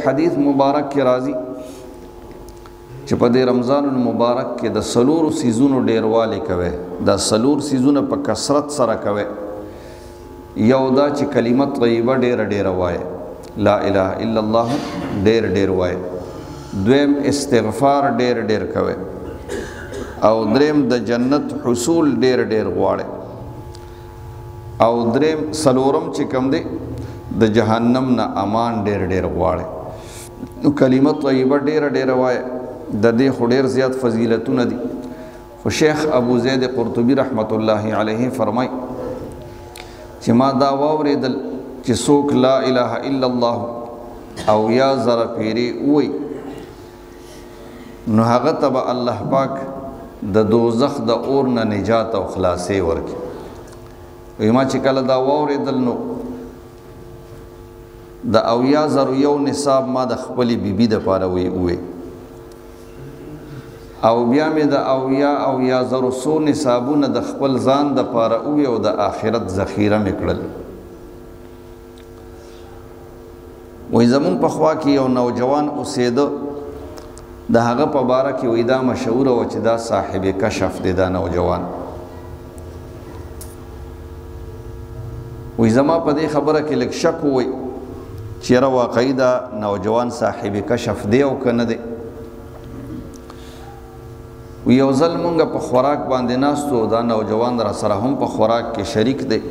حدیث مبارک کې راځي چې په دې رمضان المبارک کې د سلور سیزونو ډیروالی کوي. دا سلور سیزونه په کثرت سره کوي. یو دا چې کلمه طیبه ډیر وایي، لا اله الا الله ډیر وایي. دویم استغفار ډیر کوي. او دریم د جنت حصول ډیر غواړي. او دریم سلورم چې کوم دی د جهنم نه امان ډیر غواړي. نو کلمه طیبه ډیر وایي. د دې خو ډیر زیات فضیلتونه دي. خو شیخ ابو زید قرطبی رحمت الله علیه فرمای چې ما دا واوریدل چې څوک لا اله الا الله او یا زره پیری وای نو هغه ته به الله پاک د دوزخ د اور نه نجات او خلاصې ورکړي. ما چې کله دا واوریدل نو د اویا زرو یو نصاب ما د خپلې بیبي دپاره وی او بیا مې د اویا زرو څو نصابونه د خپل ځان دپاره وی او د آخرت ذخیره مې کړل. وی زمون په خوا کې یو نوجوان اوسېده، د هغه په باره کې وی دا مشهوره وه چې دا صاحب کشف دی. دا نوجوان وی زما په دې خبره کې لږ شک وی چې یاره واقعي دا نوجوان صاحب کشف دی او که نه دی. وی یو ځل مونږ په خوراک باندې ناستو، دا نوجوان را سره هم په خوراک کې شریک دی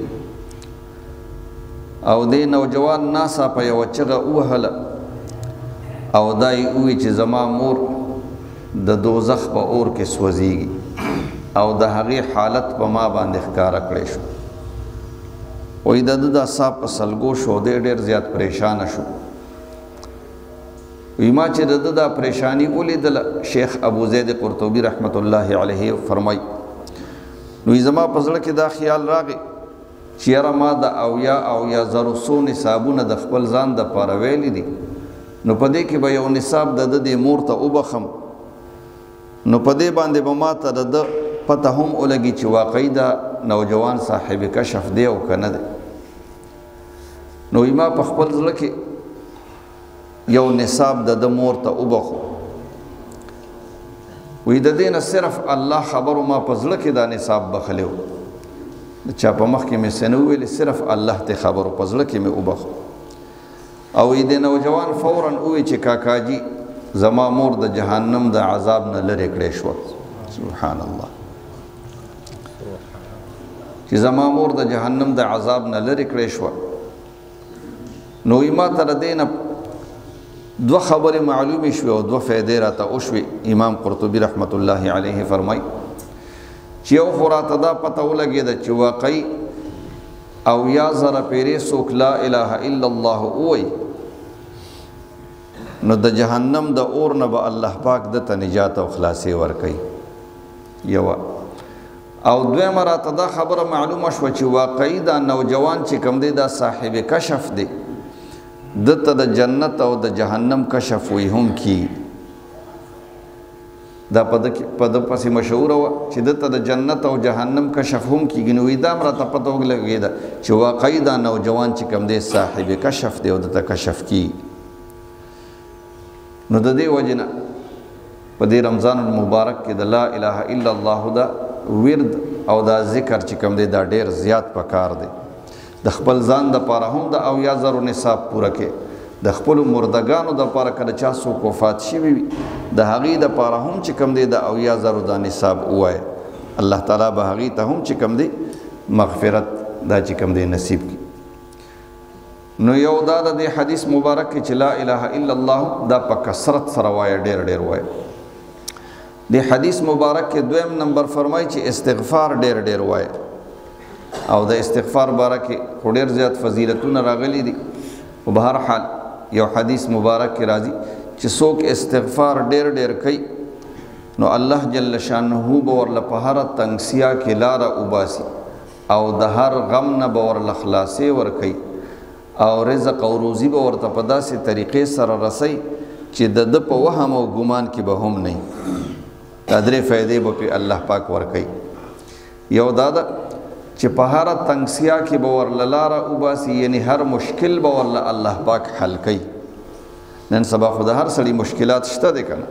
او دې نوجوان ناسا په یوه چغه ووهله او دا یې ووی چې زما مور د دوزخ په اور کې سوځېږي او د هغې حالت په ما باندې ښکاره کړی شو. وی د ده دا سا په سلګو شو، دی ډېر زیات پریشانه شو. وی ما چې د ده دا پریشانی ولیدله، شیخ ابو زید قرطبی رحمت الله علیه فرمای نو زما په زړه کې دا خیال راغی چې یاره ما د اویا زرو څو نصابونه د خپل ځان دپاره ویلي دي، نو په دې کې به یو نصاب د ده د مور ته وبخم، نو په دې باندې به ما ته د ده پته هم ولګي چې واقعي دا نوجوان صاحب کشف دی او که نه دی. نو ما په خپل زړه کې یو نصاب د ده مور ته وبخو. وی د دې نه صرف الله خبرو ما په زړه کې دا نصاب بخلی و، د چا په مخ کې مې څه نه وویلې، صرف الله ته خبرو په زړه کې مې وبخو. او د نوجوان فوراً ووی چې کاکاجي زما مور د جهنم د عذاب نه لرې کړې شوه. سبحان الله، چې زما مور د جهنم د عذاب نه لرې کړې شوه. نو ما ته د دې نه دوه خبرې معلومې شوې او دوه فایدې راته وشوې. امام قرطبي رحمت الله علیه فرمای چې یو خو راته دا پته ولګېده چې واقعي اویا زره پیرې څوک لا اله الا الله ووایي نو د جهنم د اور نه به الله پاک دته نجات او خلاصې ورکوي. یوه او دویمه راته دا خبره معلومه شوه چې واقعي دا نوجوان چې کوم دی دا صاحب کشف دی، دته د جنت او د جهنم کشف وی هم کی. دا په ده پسې مشهوره وه چې دته د جنت او جهنم کشف هم کیږي. نو دا هم راته پته ولګېده چې واقعي دا نوجوان چې کوم دی صاحب کشف دی او دته کشف کی. نو د دې وجې نه په دې رمضان المبارک کې د لا اله الا الله دا ورد او دا ذکر چې کوم دی دا ډېر زیات پکار دی. د خپل ځان دپاره هم د اویا زرو نصاب پوره کې، د خپلو مردګانو دپاره کله چا څوک وفات شوي وي د هغې دپاره هم چې کوم دی د اویا زرو دا نصاب ووایه، الله تعالی به هغې ته هم چې کوم دی مغفرت دا چې کوم دی نصیب کړي. نو یو دا د دې حدیث مبارک کې چې لا اله الا الله دا په کثرت سره وایه، ډېر وایه. د حدیث مبارک کې دویم نمبر فرمایي چې استغفار ډېر وایه. او د استغفار باره کې خو ډېر زیات فضیلتونه راغلي دي. په بهر حال یو حدیث مبارک کې راځي چې څوک استغفار ډېر کوي نو الله جل شانه به ورله په هره تنګسیا کې لاره وباسي او د هر غم نه به ورله خلاصې ورکوي او رزق او روزي به ورته په داسې طریقې سره رسي چې د ده په وهم او ګمان کې به هم نه. دا درې فایدې به پې الله پاک ورکوي. یو دا ده چې په هره تنګسیا کې به ورله لاره وباسي، یعنی هر مشکل به ورله الله پاک حل کوي. نن سبا خو د هر سړي مشکلات شته دی که نه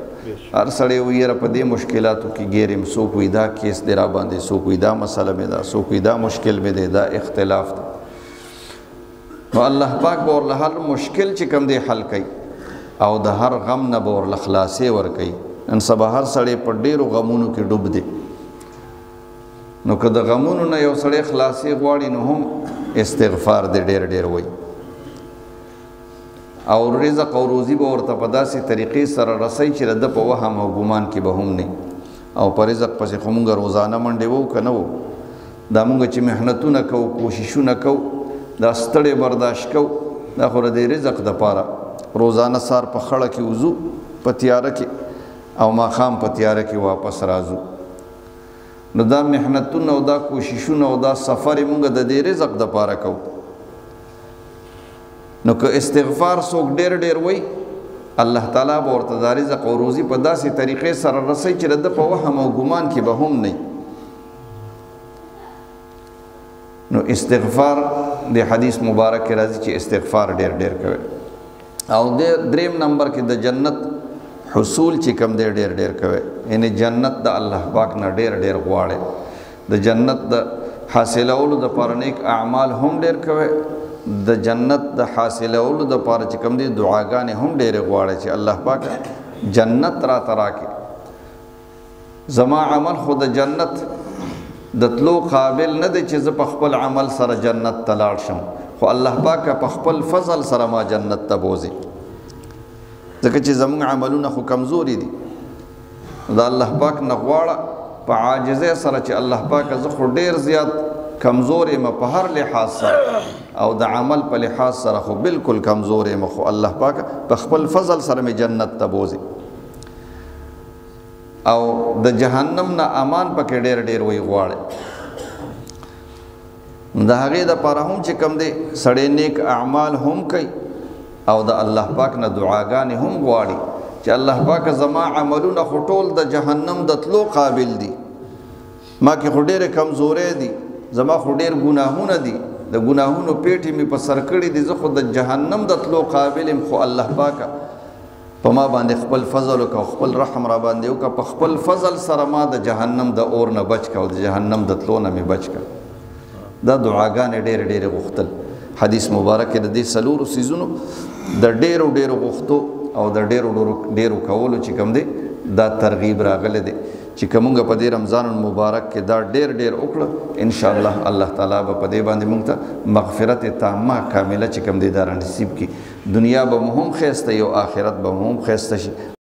هر سړی وایي یاره په دې مشکلاتو کې ګیر یم څوک وایي دا کیس دی را باندې څوک وایي دا مسله مې ده څوک وایي دا مشکل مې دی دا اختلاف دی نو الله پاک به ورله هر مشکل چې کوم دی حل کوي او د هر غم نه به ورله خلاصې ورکوي نن سبا هر سړی په ډېرو غمونو کې ډوب دی نو که د غمونو نه یو سړی خلاصې غواړي نو هم استغفار دی ډېر ډېر وایي او رزق او روزي به ورته په داسې طریقې سره رسوي چې د په وهم او ګمان کې به هم نه او په رزق پسې خو مونږ روزانه منډې وو که نه وو دا مونږ چې محنتونه کوو کوششونه کوو دا ستړی برداشت کوو دا خو د رزق دپاره روزانه سار په خړه کې وځو په تیاره کې او ماښام په تیاره کې واپس راځو نو دا محنتونه او دا کوششونه او دا سفر مونږ د دې رزق دپاره کوو نو که استغفار څوک ډېر ډېر وایي الله تعالی به ورته دا رزق او روزي په داسې طریقې سره رسوي چې د په وهم او ګمان کې به هم نه نو استغفار د حدیث مبارک کې راځي چې استغفار ډېر ډېر کوي او دریم نمبر کې د جنت حصول چې کوم دی ډېر ډېر کوي یعنی جنت د الله پاک نه ډېر ډېر غواړي د جنت د حاصلولو دپاره نیک اعمال هم ډېر کوي د جنت د حاصلولو دپاره چې کوم دی دعاګانې هم ډېرې غواړي چې الله پاک جنت راته راکړي زما عمل خو د جنت د تلو قابل نه دی چې زه په خپل عمل سره جنت ته لاړ شم خو الله پاک په خپل فضل سره ما جنت ته بوځي ځکه چې زموږ عملونه خو کمزوري دي د الله پاک نه غواړه په عاجزۍ سره چې الله پاک زه خو ډېر زیات کمزور یم په هر لحاظ سره او د عمل په لحاظ سره خو بالکل کمزور یم خو الله پاک په خپل فضل سره مې جنت ته بوځي او د جهنم نه امان پکې ډېر ډېر وی غواړي د هغې دپاره هم چې کوم دی سړی نیک اعمال هم کوي او د الله پاک نه دعاګانې هم غواړي چې الله پاک زما عملونه خو ټول د جهنم د تلو قابل دي ما کې خو ډېرې کمزورۍ دي زما خو ډېر ګناهونه دي د ګناهونو پیټې مې په سر کړي دي زه خو د جهنم د تلو قابل یم خو الله پاکه په ما باندې خپل فضل وکړه خپل رحم را باندې وکړه په خپل فضل سره ما د جهنم د اور نه بچ کړه او د جهنم د تلو نه مې بچ کړه دا دعاګانې ډېرې ډېرې غوښتل حدیث مبارک کې د دې څلورو څیزونو د ډېرو ډېرو غوښتو او د ډېرو ډېرو کولو چې کوم دی دا ترغیب راغلی دی چې که مونږ په دې رمضان المبارک کې دا ډېر ډېر وکړه انشاءالله الله تعالی به په دې باندې مونږ ته مغفرت تامه کامله چې کوم دی دا رانصیب کړي دنیا به مو هم ښایسته وي او آخرت به مو هم ښایسته شي